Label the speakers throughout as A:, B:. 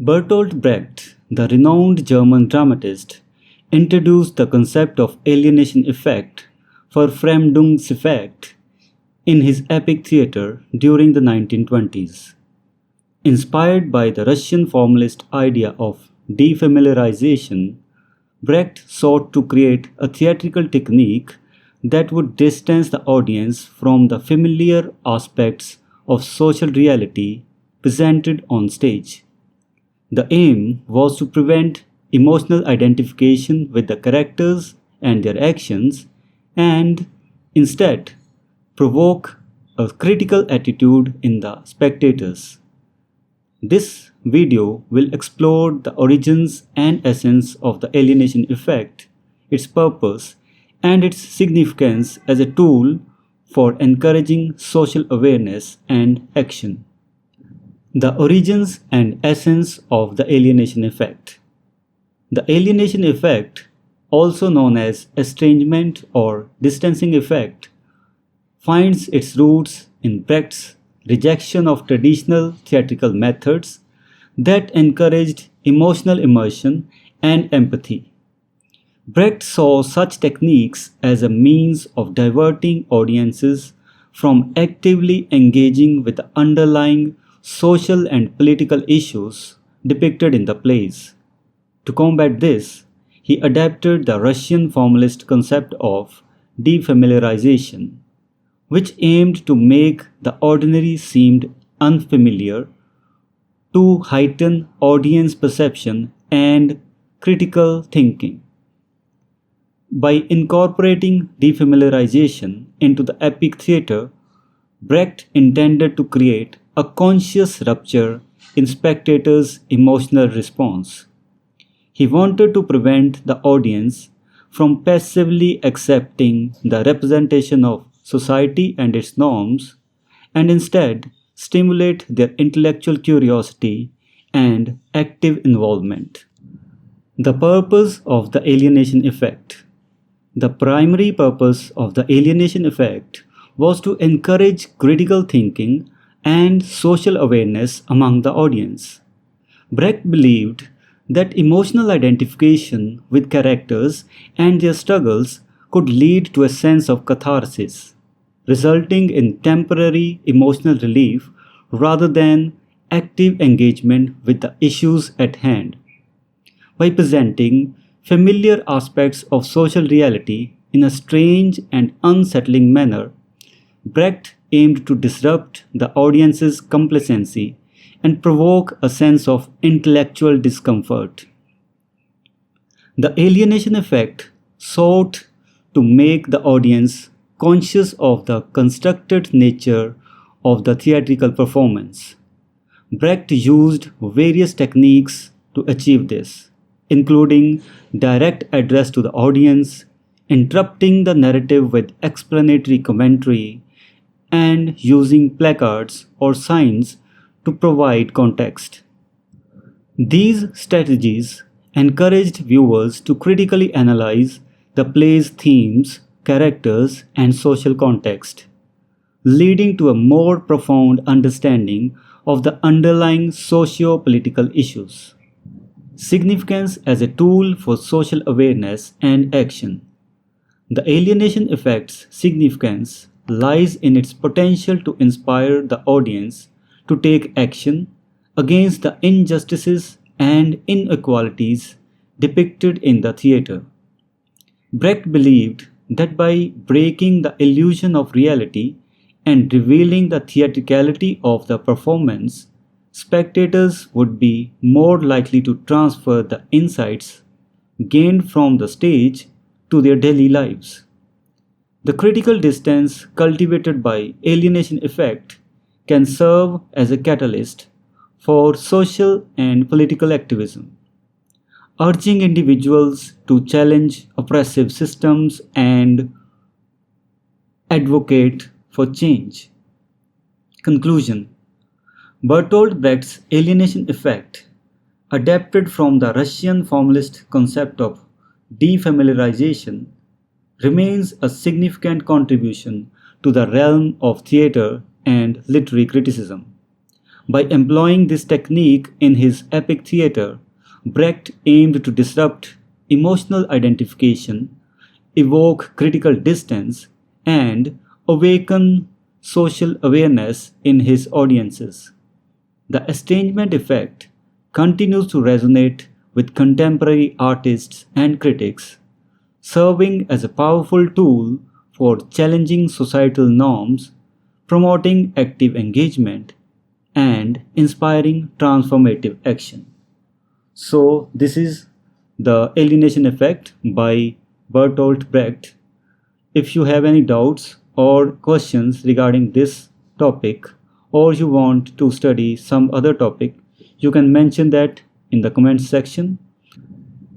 A: Bertolt Brecht, the renowned German dramatist, introduced the concept of alienation effect for Fremdungseffekt in his epic theatre during the 1920s. Inspired by the Russian formalist idea of defamiliarization, Brecht sought to create a theatrical technique that would distance the audience from the familiar aspects of social reality presented on stage. The aim was to prevent emotional identification with the characters and their actions and instead provoke a critical attitude in the spectators. This video will explore the origins and essence of the alienation effect, its purpose, and its significance as a tool for encouraging social awareness and action. The origins and essence of the alienation effect. The alienation effect, also known as estrangement or distancing effect, finds its roots in Brecht's rejection of traditional theatrical methods that encouraged emotional immersion and empathy. Brecht saw such techniques as a means of diverting audiences from actively engaging with the underlying social and political issues depicted in the plays. To combat this, he adapted the Russian formalist concept of defamiliarization, which aimed to make the ordinary seem unfamiliar, to heighten audience perception and critical thinking. By incorporating defamiliarization into the epic theatre, Brecht intended to create a conscious rupture in spectators' emotional response. He wanted to prevent the audience from passively accepting the representation of society and its norms, and instead stimulate their intellectual curiosity and active involvement. The purpose of the alienation effect. The primary purpose of the alienation effect was to encourage critical thinking and social awareness among the audience. Brecht believed that emotional identification with characters and their struggles could lead to a sense of catharsis, resulting in temporary emotional relief rather than active engagement with the issues at hand. By presenting familiar aspects of social reality in a strange and unsettling manner, Brecht aimed to disrupt the audience's complacency and provoke a sense of intellectual discomfort. The alienation effect sought to make the audience conscious of the constructed nature of the theatrical performance. Brecht used various techniques to achieve this, including direct address to the audience, interrupting the narrative with explanatory commentary, and using placards or signs to provide context. These strategies encouraged viewers to critically analyze the play's themes, characters, and social context, leading to a more profound understanding of the underlying socio-political issues. Significance as a tool for social awareness and action. The alienation effect's significance lies in its potential to inspire the audience to take action against the injustices and inequalities depicted in the theatre. Brecht believed that by breaking the illusion of reality and revealing the theatricality of the performance, spectators would be more likely to transfer the insights gained from the stage to their daily lives. The critical distance cultivated by alienation effect can serve as a catalyst for social and political activism, urging individuals to challenge oppressive systems and advocate for change. Conclusion. Bertolt Brecht's alienation effect, adapted from the Russian formalist concept of defamiliarization, remains a significant contribution to the realm of theatre and literary criticism. By employing this technique in his epic theatre, Brecht aimed to disrupt emotional identification, evoke critical distance, and awaken social awareness in his audiences. The estrangement effect continues to resonate with contemporary artists and critics, serving as a powerful tool for challenging societal norms, promoting active engagement, and inspiring transformative action. So, this is the alienation effect by Bertolt Brecht. If you have any doubts or questions regarding this topic, or you want to study some other topic, you can mention that in the comments section.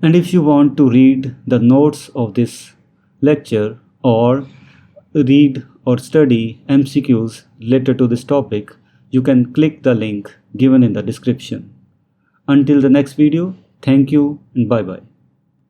A: And if you want to read the notes of this lecture or read or study MCQs related to this topic, you can click the link given in the description. Until the next video, thank you and bye bye.